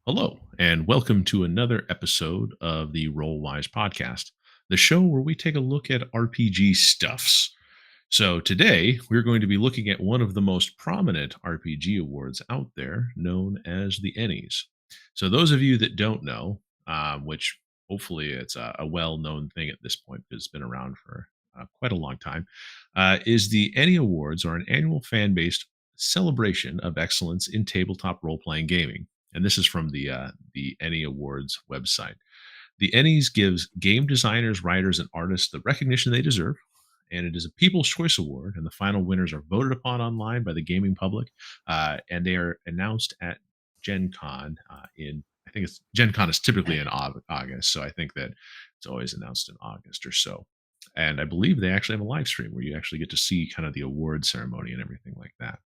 Hello, and welcome to another episode of the Rolewise podcast, the show where we take a look at RPG stuffs. So, today we're going to be looking at one of the most prominent RPG awards out there, known as the Ennies. So, those of you that don't know, which hopefully it's a well known thing at this point because it's been around for quite a long time, is the Ennie Awards are an annual fan based celebration of excellence in tabletop role playing gaming, and this is from the Ennie Awards website. The Ennies gives game designers, writers, and artists the recognition they deserve, and it is a People's Choice Award, and the final winners are voted upon online by the gaming public, and they are announced at Gen Con in. I think it's Gen Con is typically in August, so I think that it's always announced in August or so. And I believe they actually have a live stream where you actually get to see kind of the award ceremony and everything like that.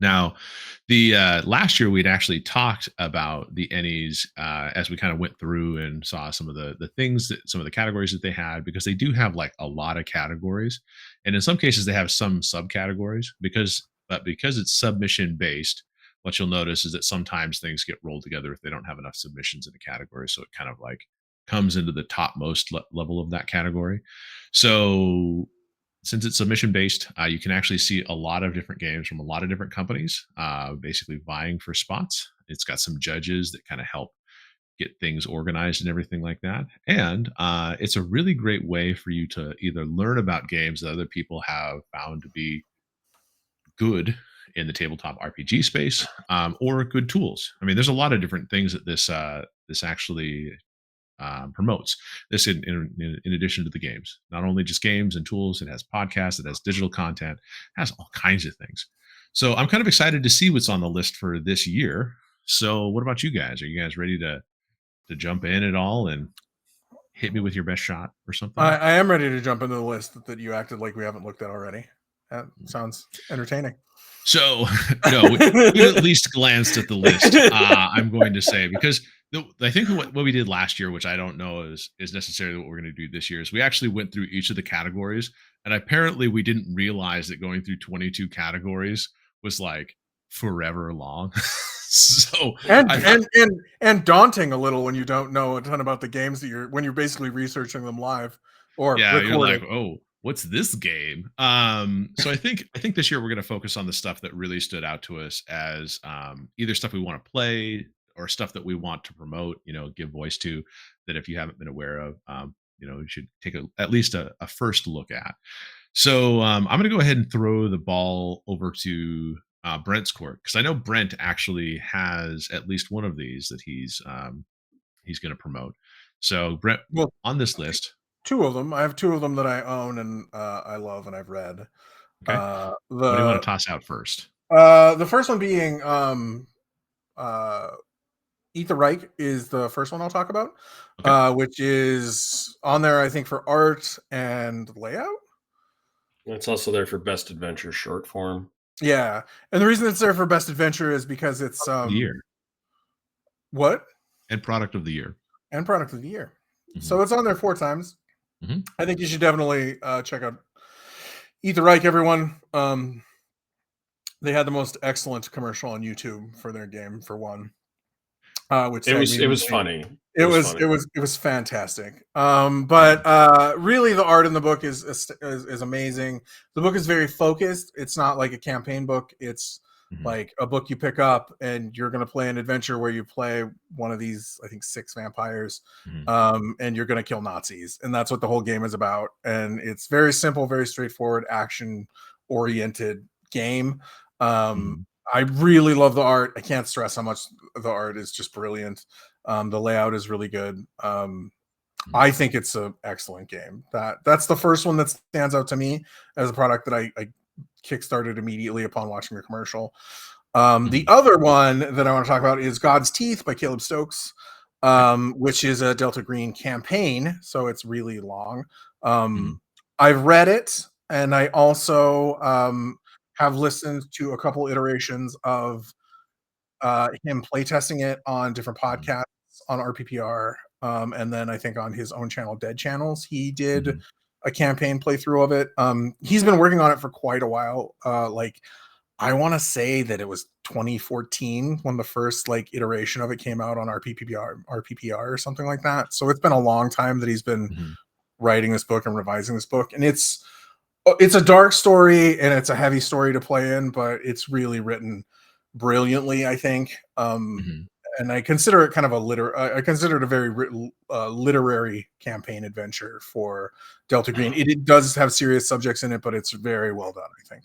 Now, the last year we'd actually talked about the Ennies as we kind of went through and saw some of the things that some of the categories that they had, because they do have like a lot of categories, and in some cases they have some subcategories because it's submission based. What you'll notice is that sometimes things get rolled together if they don't have enough submissions in a category, so it kind of like comes into the topmost level of that category. So since it's submission based, you can actually see a lot of different games from a lot of different companies, basically vying for spots. It's got some judges that kind of help get things organized and everything like that. And it's a really great way for you to either learn about games that other people have found to be good in the tabletop RPG space, or good tools. I mean, there's a lot of different things that this actually promotes. This in addition to the games, not only just games and tools. It has podcasts, it has digital content, it has all kinds of things. So I'm kind of excited to see what's on the list for this year. So what about you guys? Are you guys ready to jump in at all and hit me with your best shot or something? I am ready to jump into the list that you acted like we haven't looked at already. That sounds entertaining. So, no, we at least glanced at the list. I'm going to say, because I think what we did last year, which I don't know is necessarily what we're going to do this year, is we actually went through each of the categories, and apparently we didn't realize that going through 22 categories was like forever long. So and daunting a little when you don't know a ton about the games that when you're basically researching them live or yeah, recording. you're like, oh, what's this game? So I think this year we're going to focus on the stuff that really stood out to us as either stuff we want to play or stuff that we want to promote, give voice to, that if you haven't been aware of, you should take at least a first look at. So I'm going to go ahead and throw the ball over to Brent's court, because I know Brent actually has at least one of these that he's going to promote. So Brent, Well, on this list, two of them. I have two of them that I own and I love and I've read. okay, what do you want to toss out first? The first one being Eat the Reich is the first one I'll talk about, Okay. which is on there, I think, for art and layout. It's also there for best adventure short form. Yeah, and the reason it's there for best adventure is because it's the year. What? And product of the year. And product of the year. Mm-hmm. So it's on there 4 times. Mm-hmm. I think you should definitely check out Eat the Reich, everyone. They had the most excellent commercial on YouTube for their game, for one. Which it was funny. It was fantastic. But really, the art in the book is amazing. The book is very focused. It's not like a campaign book. It's like a book you pick up and you're going to play an adventure where you play one of these, I think, 6 vampires, and you're going to kill Nazis, and that's what the whole game is about. And it's very simple, very straightforward, action-oriented game. I really love the art. I can't stress how much the art is just brilliant. The layout is really good. I think it's an excellent game. That's the first one that stands out to me as a product that I kickstarted immediately upon watching the commercial. The other one that I want to talk about is God's Teeth by Caleb Stokes, which is a Delta Green campaign, so it's really long. I've read it, and I also have listened to a couple iterations of him playtesting it on different podcasts on RPPR, and then I think on his own channel, Dead Channels, he did a campaign playthrough of it. He's been working on it for quite a while. Like, I want to say that it was 2014 when the first like iteration of it came out on RPPR or something like that. So it's been a long time that he's been Mhm. writing this book and revising this book, and it's a dark story and it's a heavy story to play in, but it's really written brilliantly, I think. Mhm. And I consider it kind of I consider it a very literary campaign adventure for Delta Green. It does have serious subjects in it, but it's very well done, I think.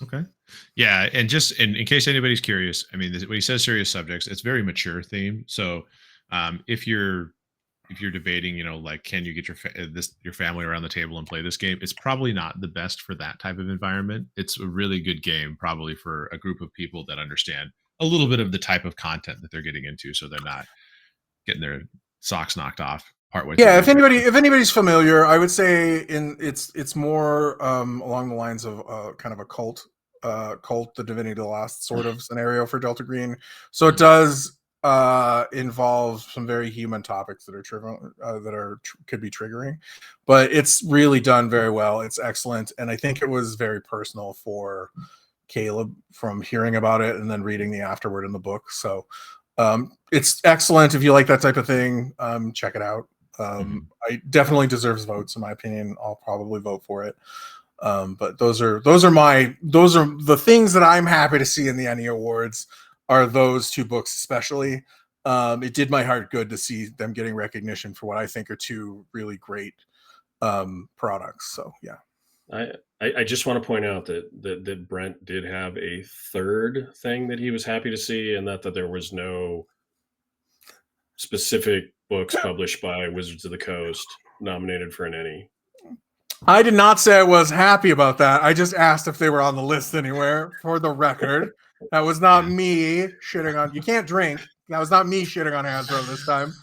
Okay. Yeah, and just in case anybody's curious, I mean, when he says serious subjects, it's very mature themed. So, if you're debating, like, can you get your family around the table and play this game? It's probably not the best for that type of environment. It's a really good game, probably for a group of people that understand a little bit of the type of content that they're getting into, so they're not getting their socks knocked off partway through Yeah, the adventure. if anybody's familiar, I would say it's more along the lines of kind of a cult the Divinity the Lost sort of scenario for Delta Green. So it Mhm. does involve some very human topics that are could be triggering, but it's really done very well. It's excellent, and I think it was very personal for Caleb from hearing about it and then reading the afterword in the book. So it's excellent. If you like that type of thing, check it out. Mhm. I definitely deserves votes in my opinion. I'll probably vote for it. But those are the things that I'm happy to see in the Ennie Awards are those two books especially. It did my heart good to see them getting recognition for what I think are two really great products. So yeah. I just want to point out that Brent did have a third thing that he was happy to see, and that there was no specific books published by Wizards of the Coast nominated for an Ennie. I did not say I was happy about that. I just asked if they were on the list anywhere for the record. That was not Yeah. me shitting on. You can't drink. That was not me shitting on Hasbro this time.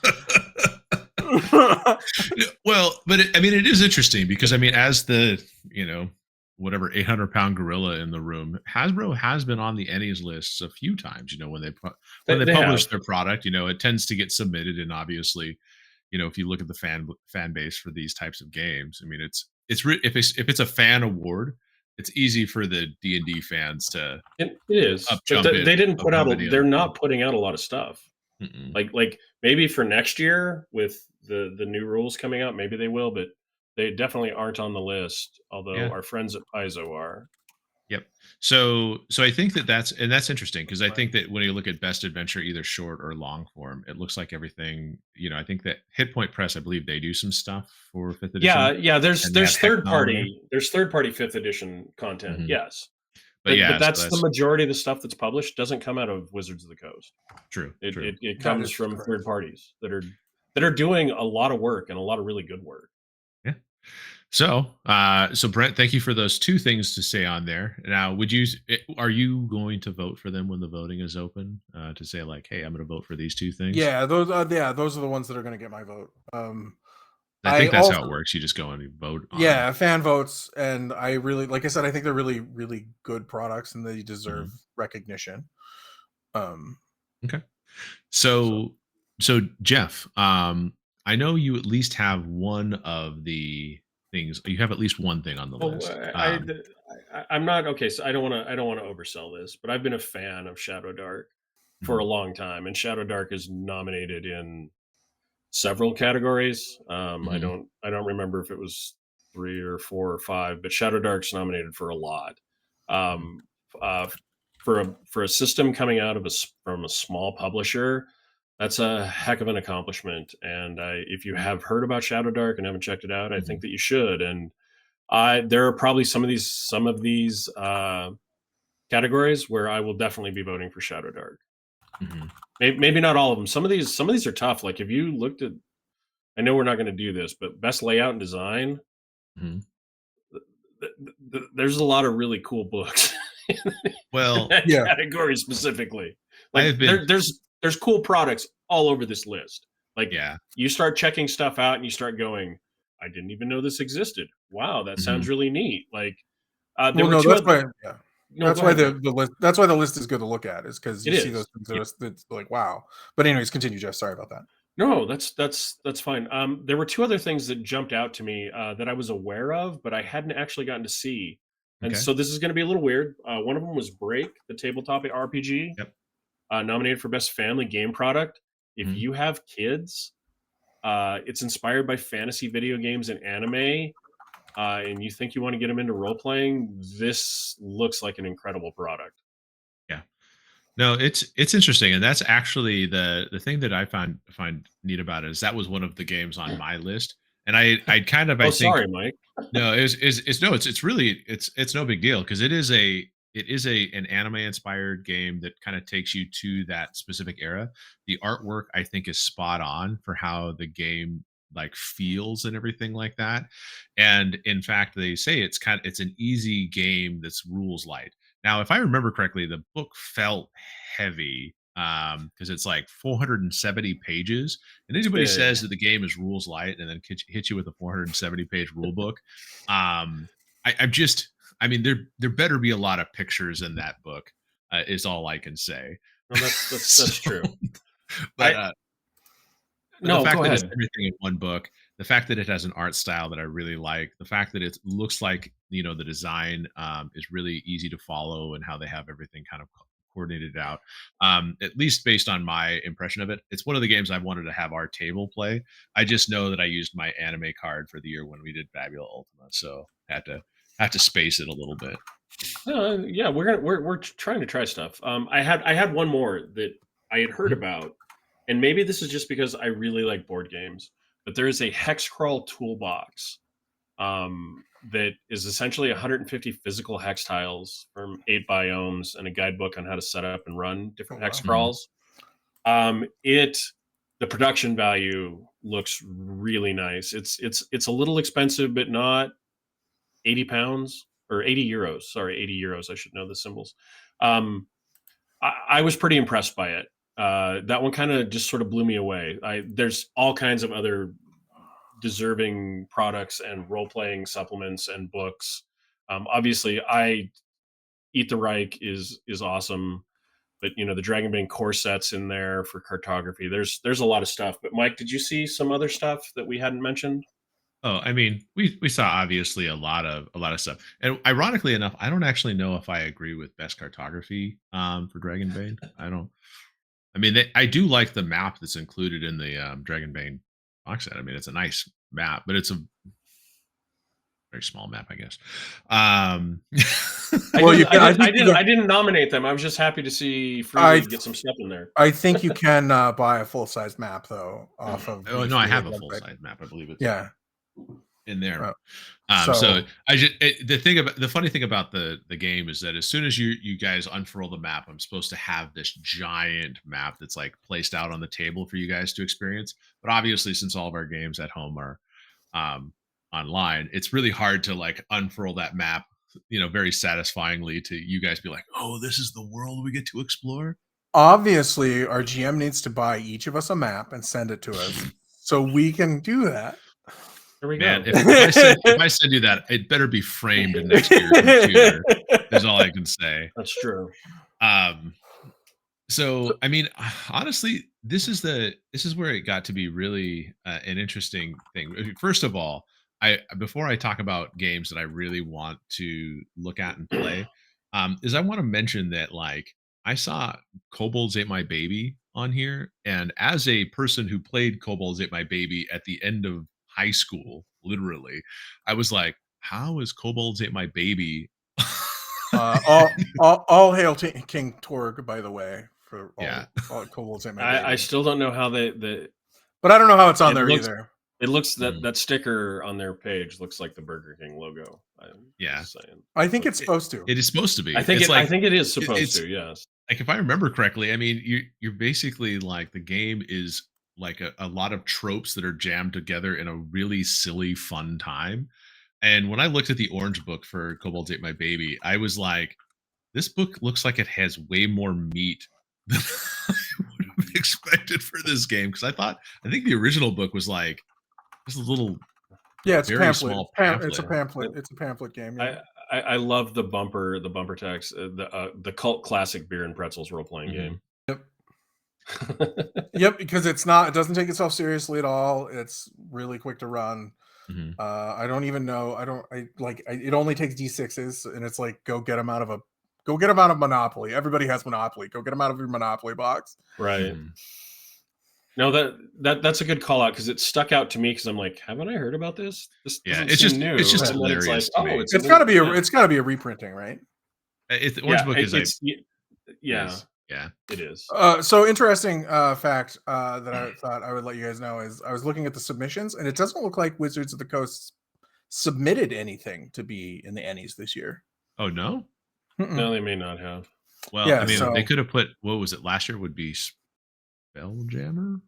Well, but I mean, it is interesting because I mean, as the whatever 800-pound gorilla in the room, Hasbro has been on the Ennies lists a few times. When they They publish have. their product, it tends to get submitted, and obviously, if you look at the fan base for these types of games, I mean, if it's a fan award, it's easy for the D&D fans to It is, up but jump it they didn't put out. above any They're other thing. not putting out a lot of stuff. Mm-mm. Like maybe for next year with the new rules coming out, maybe they will, but they definitely aren't on the list. Although Yeah. our friends at Paizo are. Yep. So I think that's interesting because I think that when you look at best adventure, either short or long form, it looks like everything. I think that Hit Point Press, I believe they do some stuff for fifth edition, Yeah. and they have There's third Hex on there. party. There's third party fifth edition content. Mhm. Yes, But but yeah, so that's the that's majority of the stuff that's published doesn't come out of Wizards of the Coast. true. It True. it, it That comes is from correct. third parties that are doing a lot of work and a lot of really good work. Yeah. So Brent, thank you for those two things to say on there. Now, are you going to vote for them when the voting is open? To say like, hey, I'm going to vote for these two things. Yeah, those are the ones that are going to get my vote. I I think that's also how it works. You just go and you vote on them. yeah, fan votes, and I really like I said, I think they're really really good products, and they deserve Mhm. recognition. Um, Okay. so So Jeff, I know you at least have one of the things. You have at least one thing on the Well, list. I'm not okay. So I don't want to oversell this, but I've been a fan of Shadow Dark for a Mhm. long time, and Shadow Dark is nominated in several categories. Mhm. I don't remember if it was three or four or five, but Shadow Dark's nominated for a lot. Mhm. Um, for a system coming out of from a small publisher, that's a heck of an accomplishment. And if you have heard about Shadow Dark and haven't checked it out, I think Mhm. that you should. And there are probably some of these categories where I will definitely be voting for Shadow Dark. Mhm. Maybe not all of them. Some of these are tough. Like if you looked at, I know we're not going to do this, but best layout and design, Mhm. there's a lot of really cool books in Well, that yeah, category specifically. I Like have been. there's cool products all over this list. Like Yeah. you start checking stuff out and you start going, I didn't even know this existed. Wow, that sounds Mhm. really neat. Like there well, were no, two that's other. why. Yeah, No, that's go why ahead, Brent. the list. That's why the list is good to look at, is because It you see those is. things that that's like wow. But anyways, continue, Jeff. Sorry about that. No, that's fine. There were two other things that jumped out to me that I was aware of, but I hadn't actually gotten to see. And Okay. so this is going to be a little weird. One of them was Break, the tabletop RPG, Yep. nominated for Best Family Game Product. If Mhm. you have kids, it's inspired by fantasy video games and anime, and you think you want to get them into role playing, this looks like an incredible product. Yeah. No, it's interesting, and that's actually the thing that I find neat about it is that was one of the games on my list, and I kind of Oh, I think sorry, Mike. no, is no, it's really it's no big deal because it is an anime inspired game that kind of takes you to that specific era. The artwork I think is spot on for how the game like feels and everything like that. And in fact, they say it's an easy game that's rules light. Now, if I remember correctly, the book felt heavy because it's like 470 pages, and It's anybody big. says that the game is rules light and then hit you with a 470 page rule book, I'm just, I mean, there better be a lot of pictures in that book, is all I can say. No, that's So, true. but I but the no, fact go that it's ahead. everything in one book, the fact that it has an art style that I really like, the fact that it looks like the design is really easy to follow, and how they have everything kind of coordinated out. At least based on my impression of it, it's one of the games I've wanted to have our table play. I just know that I used my anime card for the year when we did Fabula Ultima, so had to space it a little bit. Yeah, we're trying to try stuff. I had one more that I had heard Mhm. about, and maybe this is just because I really like board games, but there is a hex crawl toolbox that is essentially 150 physical hex tiles from 8 biomes and a guidebook on how to set up and run different Oh, hex wow. crawls. The production value looks really nice. It's a little expensive, but not 80 pounds or 80 euros. Sorry, 80 euros. I should know the symbols. I was pretty impressed by it. That one kind of just sort of blew me away. There's all kinds of other deserving products and role-playing supplements and books. Obviously, Eat the Reich is awesome, but the Dragonbane core sets in there for cartography. There's a lot of stuff. But Mike, did you see some other stuff that we hadn't mentioned? Oh, I mean, we saw obviously a lot of stuff, and ironically enough, I don't actually know if I agree with best cartography for Dragonbane. I don't. I mean, I do like the map that's included in the Dragonbane box set. I mean, it's a nice map, but it's a very small map, I guess. Well, you can. I didn't nominate them. I was just happy to see I Freely get some stuff in there. I think you can buy a full size map though off of. Oh the no, I Freely have a full website. size map. I believe it's Yeah. in there. So So the funny thing about the game is that as soon as you guys unfurl the map, I'm supposed to have this giant map that's like placed out on the table for you guys to experience. But obviously, since all of our games at home are um, online, it's really hard to like unfurl that map. Very satisfyingly to you guys be like, oh, this is the world we get to explore. obviously, our GM needs to buy each of us a map and send it to us, so we can do that. There we Man, go. if I send you that, it better be framed next to your computer. Is all I can say. That's true. So I mean, honestly, this is where it got to be really an interesting thing. First of all, before I talk about games that I really want to look at and play, is I want to mention that like I saw Kobolds Ate My Baby on here, and as a person who played Kobolds Ate My Baby at the end of high school, literally, I was like, how is Kobolds Ate My Baby? All hail King Torg, by the way, for Yeah. all Kobolds Ate My Baby. I still don't know how but I don't know how it's on it there looks- either. it looks that sticker on their page looks like the Burger King logo. I'm Yeah. just saying. I think it's supposed to. It is supposed to be. I think It's I think it is it's- supposed to. Yes. like if I remember correctly, I mean, you're basically like the game is like a lot of tropes that are jammed together in a really silly, fun time. And when I looked at the orange book for Kobolds Ate My Baby, I was like, this book looks like it has way more meat than I would have expected for this game. Because I think the original book was like just a little Yeah, it's a very pamphlet. small It's a pamphlet. pamphlet. It's a pamphlet game. Yeah. I love the bumper text, the cult classic beer and pretzels role playing Mhm. game. Yep. Yep, because it doesn't take itself seriously at all. It's really quick to run. Mhm. I don't even know. It only takes D6s, and it's like go get them out of Monopoly. Everybody has Monopoly. Go get them out of your Monopoly box. Right. Mhm. No, that's a good call out because it stuck out to me because I'm like, haven't I heard about this? This Yeah, doesn't seem new. it's just And then it's like, hilarious to oh, me. it's a It's got new, to be yeah. it's got to be a reprinting, right? The Orange Book is Yeah, yeah. it is. So interesting fact that I thought I would let you guys know is I was looking at the submissions, and it doesn't look like Wizards of the Coast submitted anything to be in the Ennies this year. Oh no. No, they may not have. Well, Yeah, I mean, so they could have put what was it last year? Would be Spelljammer.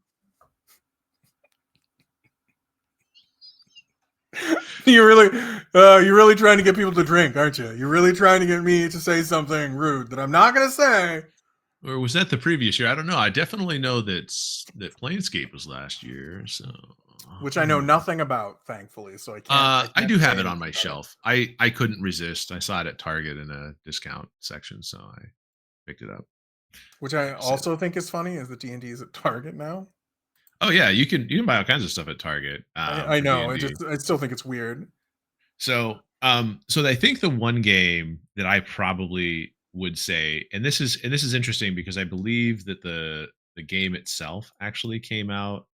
you're really trying to get people to drink, aren't you? You're really trying to get me to say something rude that I'm not going to say. Or was that the previous year? I don't know. I definitely know that Planescape was last year. So, Which I know nothing about, thankfully. So I can't. I do say have it on anything my about it. shelf. I couldn't resist. I saw it at Target in a discount section, so I picked it up. Which I So- also think is funny is the D&D is at Target now. Oh yeah, you can buy all kinds of stuff at Target. I for know. D&D. I still think it's weird. So, so I think the one game that I probably would say, and this is interesting because I believe that the game itself actually came out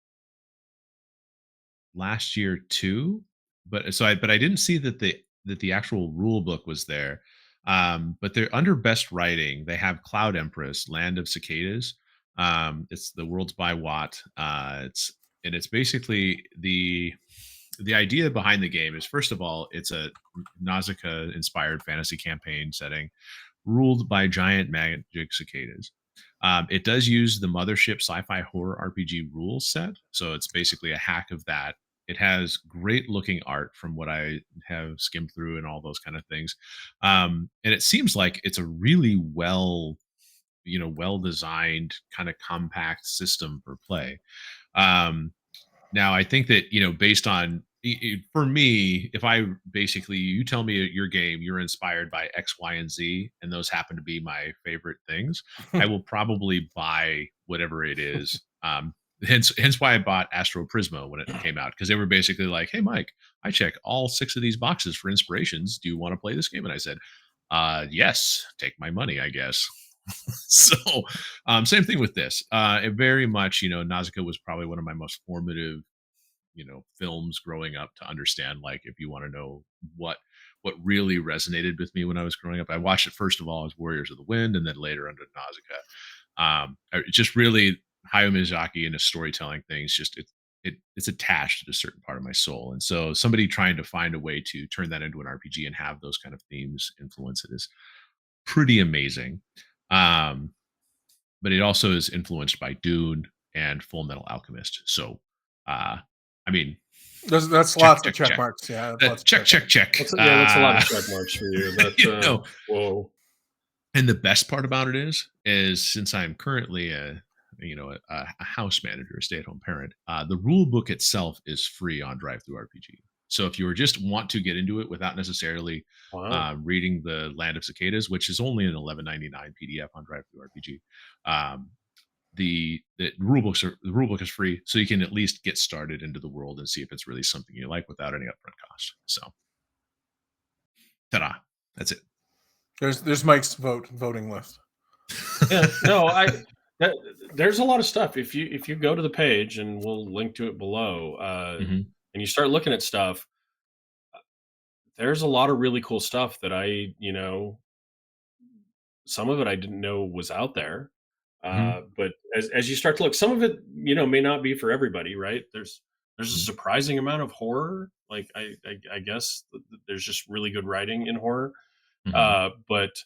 last year too, but I didn't see that the actual rule book was there. But they're under best writing. They have Cloud Empress, Land of Cicadas. It's the world's by Watt. It's basically the idea behind the game is, first of all, it's a Nausicaa inspired fantasy campaign setting ruled by giant magic cicadas. It does use the Mothership sci-fi horror RPG rules set, so it's basically a hack of that. It has great looking art from what I have skimmed through and all those kind of things, and it seems like it's a really well designed kind of compact system for play. Um, Now, I think that, based on for me, if I basically you tell me your game, you're inspired by X, Y, and Z, and those happen to be my favorite things, I will probably buy whatever it is. Hence why I bought Astro Prisma when it came out, because they were basically like, "Hey, Mike, I check all 6 of these boxes for inspirations. Do you want to play this game?" And I said, yes, take my money, I guess." So, same thing with this. It very much, Nausicaa was probably one of my most formative, films growing up, to understand, like, if you want to know what really resonated with me when I was growing up. I watched it first of all as Warriors of the Wind, and then later under Nausicaa. Just really Hayao Miyazaki and his storytelling things. Just it's attached to a certain part of my soul, and so somebody trying to find a way to turn that into an RPG and have those kind of themes influence it is pretty amazing. Um, but it also is influenced by Dune and Full Metal Alchemist. So, I mean, That's check, lots of check, check check. marks. Yeah, that's lots of Check. That's a lot of check marks for you. That's whoa. And the best part about it is since I'm currently a house manager, a stay-at-home parent, the rule book itself is free on Drive Through RPG. So if you just want to get into it without necessarily Wow. reading the Land of Cicadas, which is only an $11.99 PDF on Drive Through RPG, the rule book is free, so you can at least get started into the world and see if it's really something you like without any upfront cost. So, ta-da! That's it. There's Mike's voting list. Yeah, no, there's a lot of stuff. If you go to the page, and we'll link to it below, Mhm. and you start looking at stuff, there's a lot of really cool stuff that some of it I didn't know was out there. Mhm. But as you start to look, some of it, may not be for everybody, right? There's a Mhm. surprising amount of horror. Like I guess there's just really good writing in horror. Mhm. But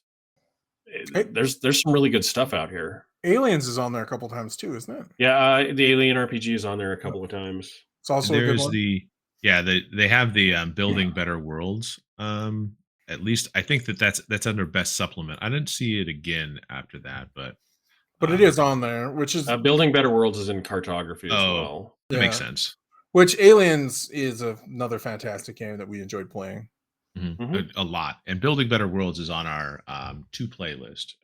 Hey, there's some really good stuff out here. Aliens is on there a couple times too, isn't it? Yeah, the Alien RPG is on there a couple of times. It's also a good There's one. they have the building better worlds. At least I think that's under best supplement. I didn't see it again after that, but But it is on there, which is Building Better Worlds is in cartography as well. that makes sense. Which Aliens is another fantastic game that we enjoyed playing. A lot. And Building Better Worlds is on our to play list,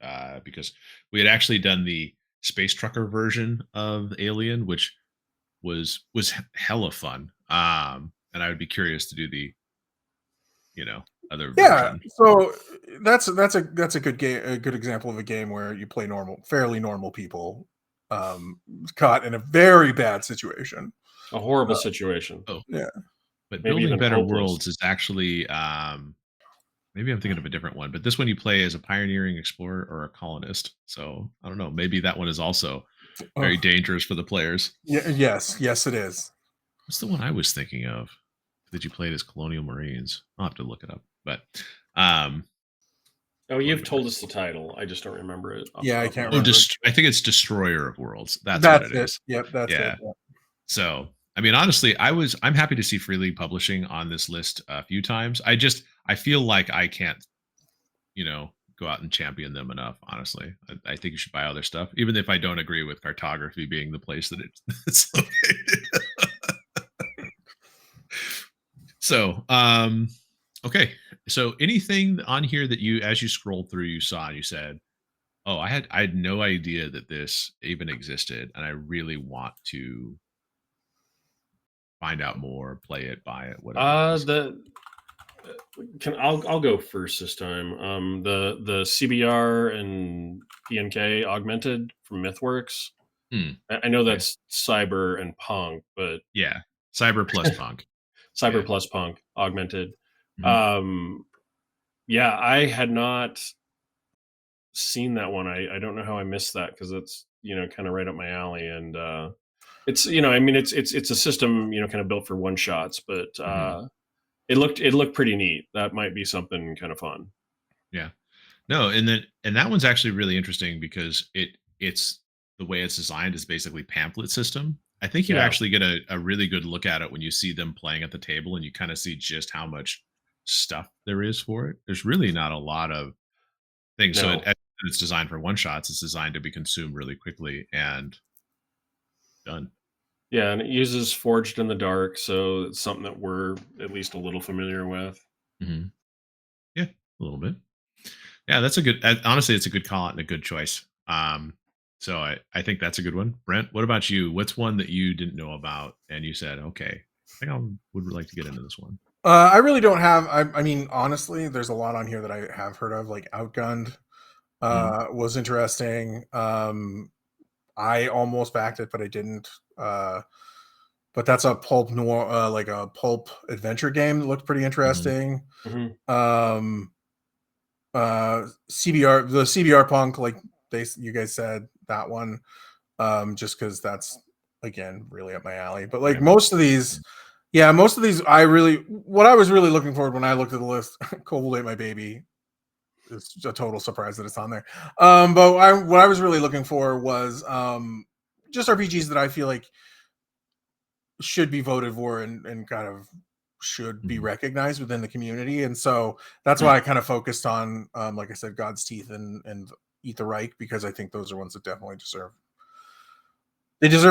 because we had actually done the space trucker version of Alien, which was hella fun. And I would be curious to do the other Yeah, version. so that's a good game, a good example of a game where you play fairly normal people, caught in a very bad situation. A horrible situation. Oh, Yeah, but Maybe Building even Better hopeless. Worlds is actually maybe I'm thinking of a different one, but this one you play as a pioneering explorer or a colonist. So I don't know. Maybe that one is also very oh, dangerous for the players. yes, it is. What's the one I was thinking of that you played as Colonial Marines? I'll have to look it up. But um Oh, you've told us the title. I just don't remember it. Yeah, I can't oh, remember. I think it's Destroyer of Worlds. That's what That's it it. is. Yep, that's Yeah. it. Yeah. So, I mean, honestly, I'm happy to see Free League Publishing on this list a few times. I feel like I can't, go out and champion them enough. Honestly, I think you should buy all their stuff, even if I don't agree with cartography being the place that it's located. So, okay. So, anything on here that you, as you scrolled through, you saw and you said, "Oh, I had no idea that this even existed, and I really want to find out more, play it, buy it, whatever." I'll go first this time. The CBR and PNK augmented from MythWorks. I know that's Cyber and Punk, but yeah, Cyber plus Punk. Cyber plus Punk augmented. Mhm. Yeah, I had not seen that one. I don't know how I missed that because it's kind of right up my alley, and it's I mean it's a system kind of built for one shots, but it looked pretty neat. That might be something kind of fun. Yeah. No, and that one's actually really interesting because it's the way it's designed is basically pamphlet system. I think you Yeah. actually get a really good look at it when you see them playing at the table and you kind of see just how much stuff there is for it. There's really not a lot of things. So No. it's designed for one shots. It's designed to be consumed really quickly and done. Yeah, and it uses Forged in the Dark, so it's something that we're at least a little familiar with. Mhm. Yeah, a little bit. Yeah, that's a good. Honestly, it's a good call out and a good choice. So I think that's a good one. Brent, what about you? What's one that you didn't know about and you said, okay, I think I would like to get into this one. I really don't have. I mean, honestly, there's a lot on here that I have heard of, like Outgunned. Was interesting. I almost backed it, but I didn't. But that's a pulp noir, like a pulp adventure game that looked pretty interesting. Mm-hmm. The CBR Punk, like you guys said, that one, just because that's again really up my alley. But like most of these, what I was really looking forward when I looked at the list, Cold Ate My Baby. It's a total surprise that it's on there. But what I was really looking for was just RPGs that I feel like should be voted for and kind of should be recognized within the community. And so that's why I kind of focused on, like I said, God's Teeth and Eat the Reich, because I think those are ones that definitely deserve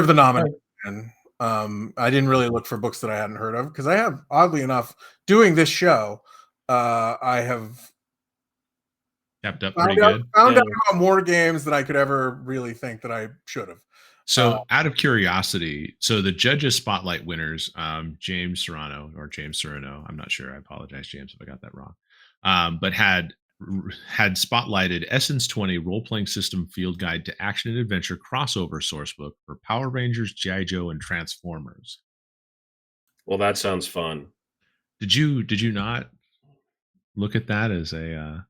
the nomination. I didn't really look for books that I hadn't heard of because I have, oddly enough, doing this show, I have Kept up found pretty out good. about more games than I could ever really think that I should have. So, out of curiosity, so the judges spotlight winners, James Serrano, I'm not sure. I apologize, James, if I got that wrong. But had spotlighted Essence 20 role playing system field guide to action and adventure crossover sourcebook for Power Rangers, G.I. Joe, and Transformers. Well, that sounds fun. Did you not look at that as a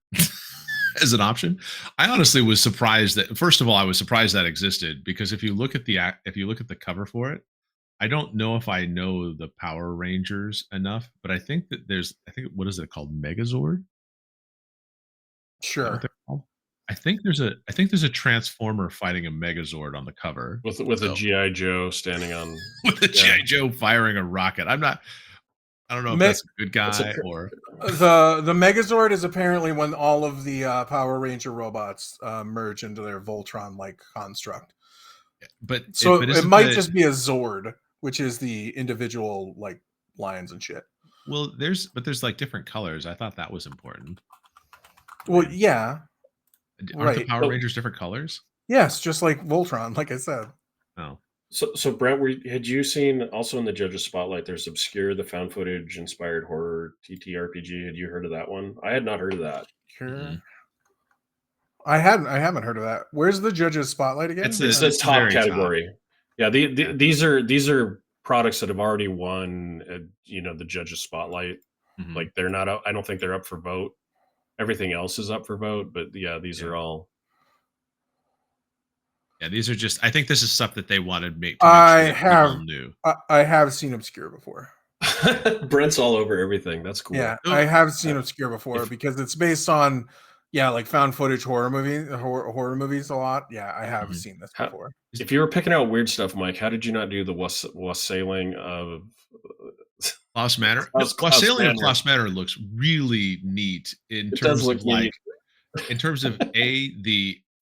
as an option? I honestly was surprised that, first of all, I was surprised that existed, because if you look at the cover for it, I don't know if I know the Power Rangers enough, but I think that what is it called? Megazord? Is that what Sure. they're called? I think there's a Transformer fighting a Megazord on the cover. With a G.I. Joe standing on with a G.I. Joe firing a rocket. I don't know if that's a good guy or the Megazord is apparently when all of the Power Ranger robots merge into their Voltron-like construct. But it might just be a Zord, which is the individual like lions and shit. Well, there's like different colors. I thought that was important. Well, yeah. Aren't the Power Rangers different colors? Yes, just like Voltron, like I said. Oh, So Brent, had you seen also in the judges spotlight? There's Obscure, the found footage inspired horror TTRPG. Had you heard of that one? I had not heard of that. Sure. mm-mm. I haven't heard of that. Where's the judges spotlight again? It's the It's the top very top. category. Yeah, Yeah. these are products that have already won, the judges spotlight. Mhm. Like they're not up. I don't think they're up for vote. Everything else is up for vote, but yeah, these Yeah. are all. Yeah, these are just. I think this is stuff that they wanted to make I sure that people have knew. I have seen Obscure before. Brent's all over everything. That's cool. Yeah, Oh, I have seen Obscure before if- because it's based on like found footage horror movies a lot. Yeah, I have Mhm. seen this How- before. If you were picking out weird stuff, Mike, how did you not do the wassailing of Klaus Manor. Klaus Wassailing of Manor? Klaus Manor looks really neat in It does terms look of like neat. in terms of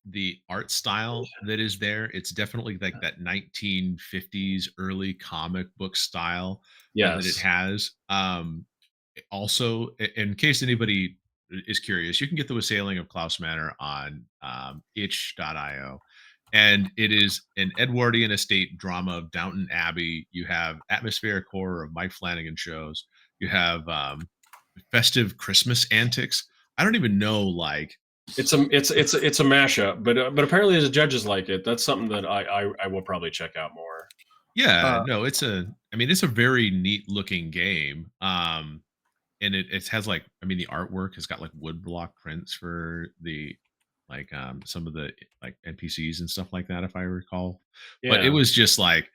the art style that is there. It's definitely like that 1950s early comic book style that it Yes. has. Also, in case anybody is curious, you can get the Wassailing of Klaus Manor on itch.io. And it is an Edwardian estate drama of Downton Abbey. You have atmospheric horror of Mike Flanagan shows. You have festive Christmas antics. I don't even know, like, It's a mashup, but apparently the judges like it. That's something that I will probably check out more. yeah, no, it's a very neat looking game. And it has like, I mean, the artwork has got like wood block prints for the like some of the like NPCs and stuff like that, if I recall. But it Yeah. was just like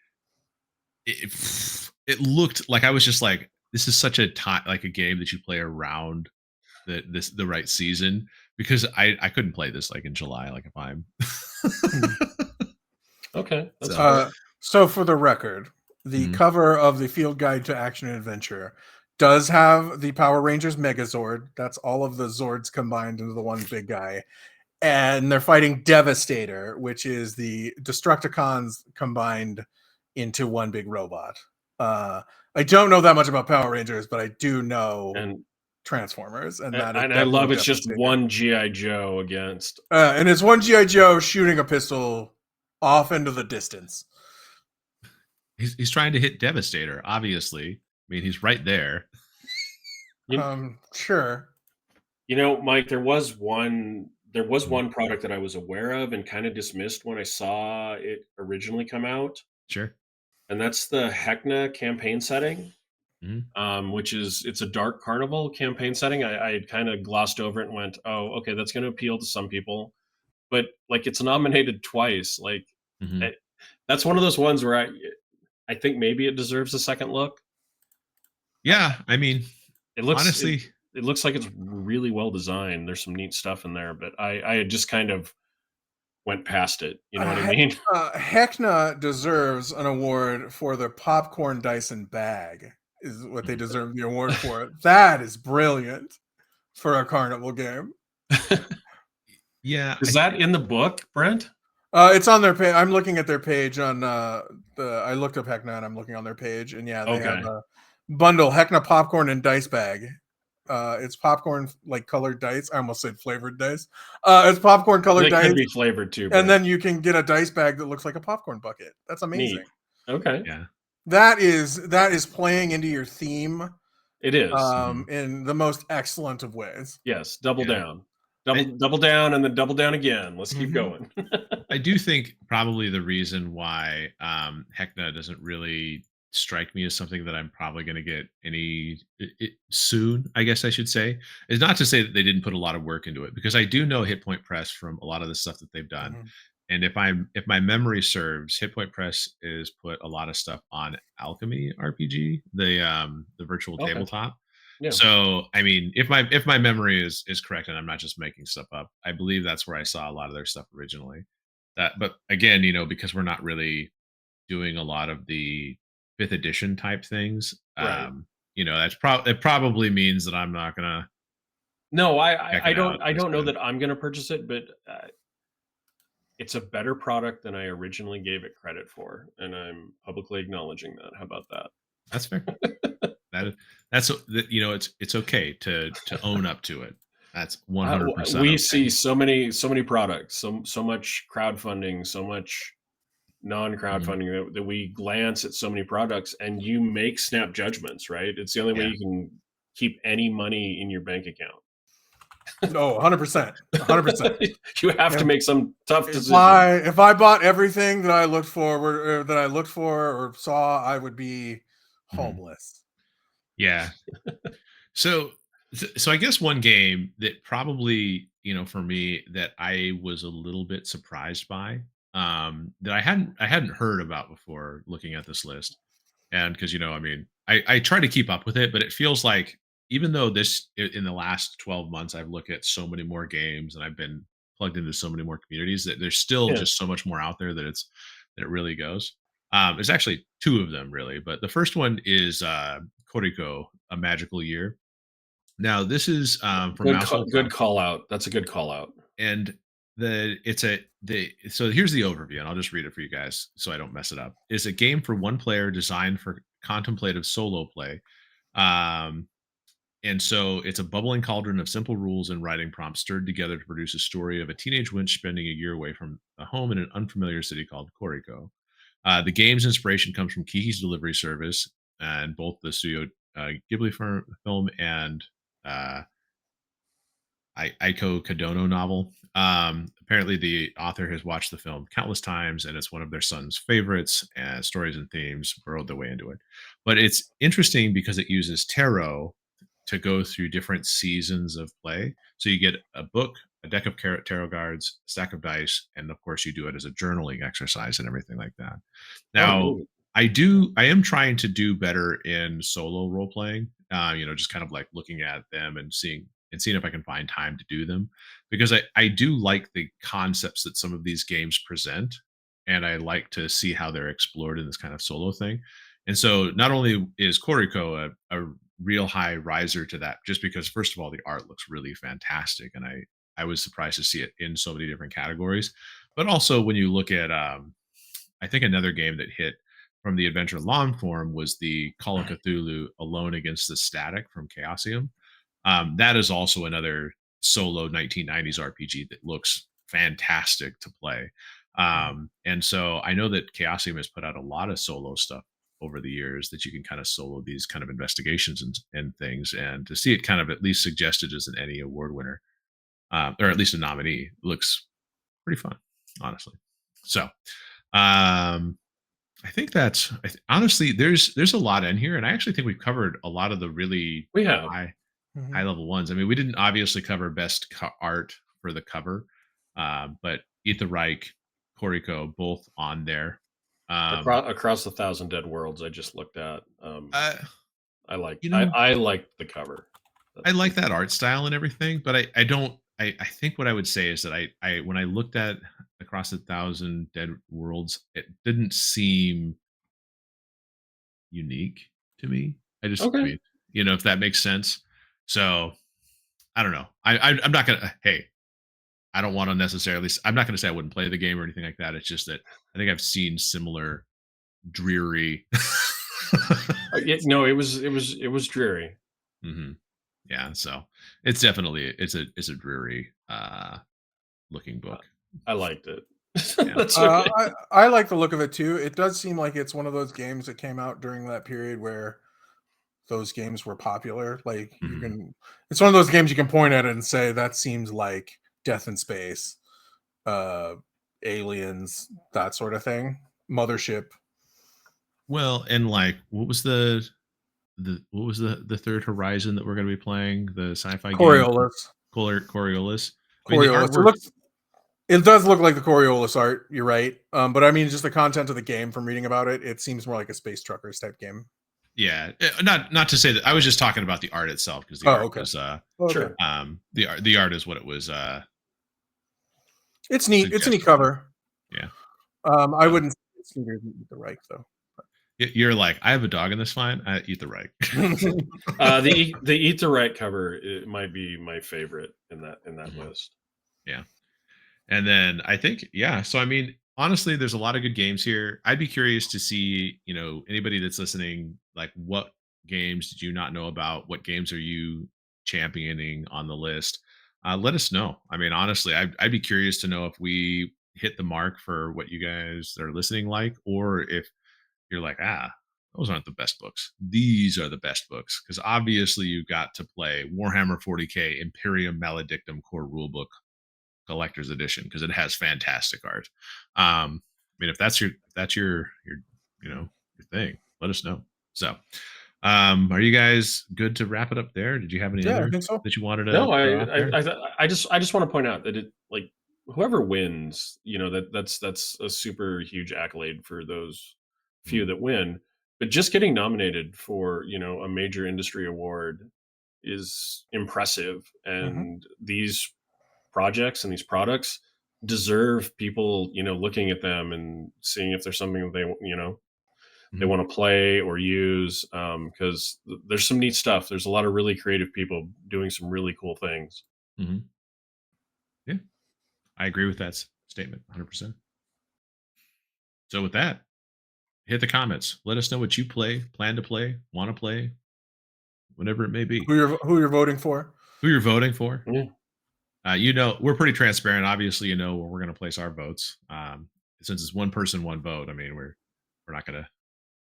it looked like I was just like, this is such a time like a game that you play around the right season, because I couldn't play this like in July, like if I'm Okay. That's So- fair. So for the record, the Mhm. cover of the Field Guide to Action and Adventure does have the Power Rangers Megazord. That's all of the Zords combined into the one big guy. And they're fighting Devastator, which is the Destructicons combined into one big robot. I don't know that much about Power Rangers, but I do know And Transformers, and and that is I love definitely it's just Devastator. one GI Joe against. And it's one GI Joe shooting a pistol off into the distance. he's trying to hit Devastator, obviously. I mean, he's right there. Sure. Mike, there was one product that I was aware of and kind of dismissed when I saw it originally come out, Sure. and that's the Heckna campaign setting. Mhm. Which is, it's a dark carnival campaign setting. I had kind of glossed over it and went, oh, okay, that's going to appeal to some people, but like it's nominated twice. Like Mhm. that's one of those ones where I think maybe it deserves a second look. Yeah, I mean, It looks honestly, it looks like it's really well designed. There's some neat stuff in there, but I had just kind of went past it. You know what I mean? Heckna deserves an award for their popcorn Dyson bag. Is what they deserve the award for. That is brilliant for a carnival game. yeah. Is that in the book, Brent? It's on their page. I'm looking at their page on I looked up Heckna and I'm looking on their page, and yeah, they have a bundle Heckna popcorn and dice bag. It's popcorn like colored dice. I almost said flavored dice. It's popcorn colored dice. It could be flavored too. And then you can get a dice bag that looks like a popcorn bucket. That's amazing. Neat. Okay. Yeah. That is playing into your theme. It is. In the most excellent of ways. Yes. Double down. Double down and then double down again. Let's keep going. I do think probably the reason why Heckna doesn't really strike me as something that I'm probably going to get soon, I guess I should say, is not to say that they didn't put a lot of work into it, because I do know Hit Point Press from a lot of the stuff that they've done. Mhm. And if my memory serves, Hit Point Press is put a lot of stuff on Alchemy RPG, the virtual tabletop. Yeah. So I mean, if my memory is correct and I'm not just making stuff up, I believe that's where I saw a lot of their stuff originally. But again, because we're not really doing a lot of the 5th edition type things, Right. it probably means that I'm not gonna. No, check I it don't. out I this don't know time. that I'm going to purchase it, but it's a better product than I originally gave it credit for, and I'm publicly acknowledging that. How about that? That's fair. It's okay to own up to it. That's 100% We okay. see so many products, so much crowdfunding, so much non-crowdfunding that we glance at so many products, and you make snap judgments, right? It's the only way Yeah. you can keep any money in your bank account. No, 100%. 100%. You have to If, make some tough if decisions. I bought everything that I looked for or saw, I would be Mhm. homeless. Yeah. So so I guess one game that probably, for me that I was a little bit surprised by, that I hadn't heard about before looking at this list. And because, I mean, I try to keep up with it, but it feels like even though in the last 12 months I've looked at so many more games and I've been plugged into so many more communities, that there's still Yeah. just so much more out there that it really goes. There's actually two of them really, but the first one is Koriko, A Magical Year. Now, this is from Mouse Good Ultron, call out. That's a good call out. and so here's the overview, and I'll just read it for you guys so I don't mess it up. It's a game for one player designed for contemplative solo play. Um, and so it's a bubbling cauldron of simple rules and writing prompts stirred together to produce a story of a teenage witch spending a year away from a home in an unfamiliar city called Koriko. The game's inspiration comes from Kiki's Delivery Service, and both the studio Ghibli film and uh, Aiko Kadono novel. Apparently, the author has watched the film countless times, and it's one of their son's favorites. And stories and themes burrowed their way into it. But it's interesting because it uses tarot to go through different seasons of play. So you get a book, a deck of tarot cards, a stack of dice, and of course, you do it as a journaling exercise and everything like that. Oh, Now, neat. I am trying to do better in solo role playing. Just kind of like looking at them and seeing if I can find time to do them, because I do like the concepts that some of these games present, and I like to see how they're explored in this kind of solo thing. And so not only is Koriko a real high riser to that, just because first of all the art looks really fantastic, and I was surprised to see it in so many different categories, but also when you look at I think another game that hit from the adventure long form was the Call of Cthulhu Alone Against the Static from Chaosium. That is also another solo 1990s RPG that looks fantastic to play. And so I know that Chaosium has put out a lot of solo stuff over the years that you can kind of solo these kind of investigations and things. And to see it kind of at least suggested as an Ennie award winner, or at least a nominee, looks pretty fun, honestly. So um, I think honestly, there's a lot in here, and I actually think we've covered a lot of the really We have. high level ones. I mean, we didn't obviously cover best art for the cover, but Eat the Reich, Koriko, both on there. Across the Thousand Dead Worlds, I just looked at. Uh, you know, I liked the cover. I like that art style and everything, but I don't. I think what I would say is that I when I looked at Across the Thousand Dead Worlds, it didn't seem unique to me. I Okay. mean, if that makes sense. So I don't know. I'm not gonna. Hey, I don't want to necessarily. I'm not gonna say I wouldn't play the game or anything like that. It's just that I think I've seen similar dreary. No, it was dreary. hmm Yeah, so it's definitely it's a dreary looking book. I liked it. Yeah. That's okay. I like the look of it too. It does seem like it's one of those games that came out during that period where those games were popular. Like hmm it's one of those games you can point at it and say that seems like Death in Space, uh, Aliens, that sort of thing. Mothership. Well, and like, what was the third Horizon that we're going to be playing? The sci-fi game, Coriolis. Coriolis. I mean, the Coriolis. artwork. It does look like the Coriolis art. You're right. But I mean, just the content of the game from reading about it, it seems more like a Space Truckers type game. Yeah, not to say that I was just talking about the art itself because the Oh, art okay. was Okay. Sure. the art is what it was It's neat. It's a neat suggested. cover. Yeah. I So wouldn't say it's neater than the Reich though. you're like, I have a dog in this fight. I eat the right. The Eat the Right cover, it might be my favorite in that Mhm. list. Yeah. And then I think, yeah. So I mean, honestly, there's a lot of good games here. I'd be curious to see, anybody that's listening, like what games did you not know about? What games are you championing on the list? let us know. I mean, honestly, I'd be curious to know if we hit the mark for what you guys that are listening like, or if you're like, those aren't the best books. These are the best books. Because obviously you got to play Warhammer 40K Imperium Maledictum Core Rulebook Collector's Edition because it has fantastic art. I mean, if that's your your thing, let us know. So are you guys good to wrap it up there? Did you have any Yeah, I other think so. that you wanted to No, throw out there? I just want to point out that it like whoever wins, that's a super huge accolade for those few Mhm. that win. But just getting nominated for a major industry award is impressive, Mm-hmm. and these projects and these products deserve people looking at them and seeing if there's something that they Mhm. want to play or use, because there's some neat stuff. There's a lot of really creative people doing some really cool things. Mhm. Yeah, I agree with that statement 100%. So with that, hit the comments. Let us know what you play, plan to play, want to play, whatever it may be. Who you're voting for? Who you're voting for. Yeah. We're pretty transparent. Obviously, where we're going to place our votes. Since it's one person, one vote. I mean, we're not going to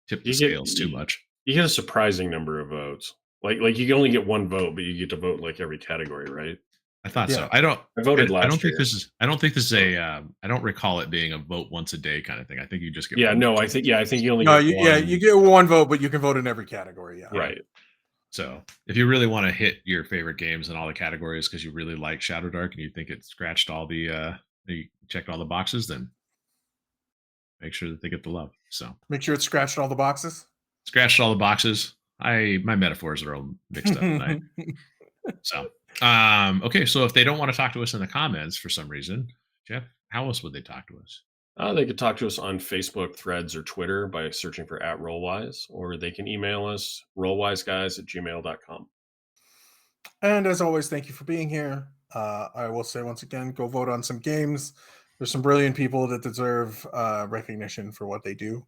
tip the You get scales too much. you get a surprising number of votes. Like you can only get one vote, but you get to vote like every category, right? I thought so. Yeah. I don't. I voted I don't last think year. this is. I don't think this is So, a. I don't recall it being a vote once a day kind of thing. I think you just get. yeah, one no, vote. I think you only No, get one. you get one vote, but you can vote in every category. Yeah. Right. So if you really want to hit your favorite games in all the categories because you really like Shadow Dark and you think it scratched all the, you checked all the boxes, then make sure that they get the love. So Make sure it's scratched all the boxes. scratched all the boxes. My metaphors are all mixed up tonight. So okay, so if they don't want to talk to us in the comments for some reason, Jeff, how else would they talk to us? They could talk to us on Facebook, Threads, or Twitter by searching for @rolewise, or they can email us rollwiseguys@gmail.com. And as always, thank you for being here. I will say once again, go vote on some games. There's some brilliant people that deserve recognition for what they do.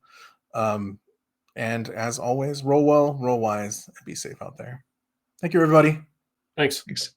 And as always, roll well, roll wise, and be safe out there. Thank you, everybody. Thanks. Thanks.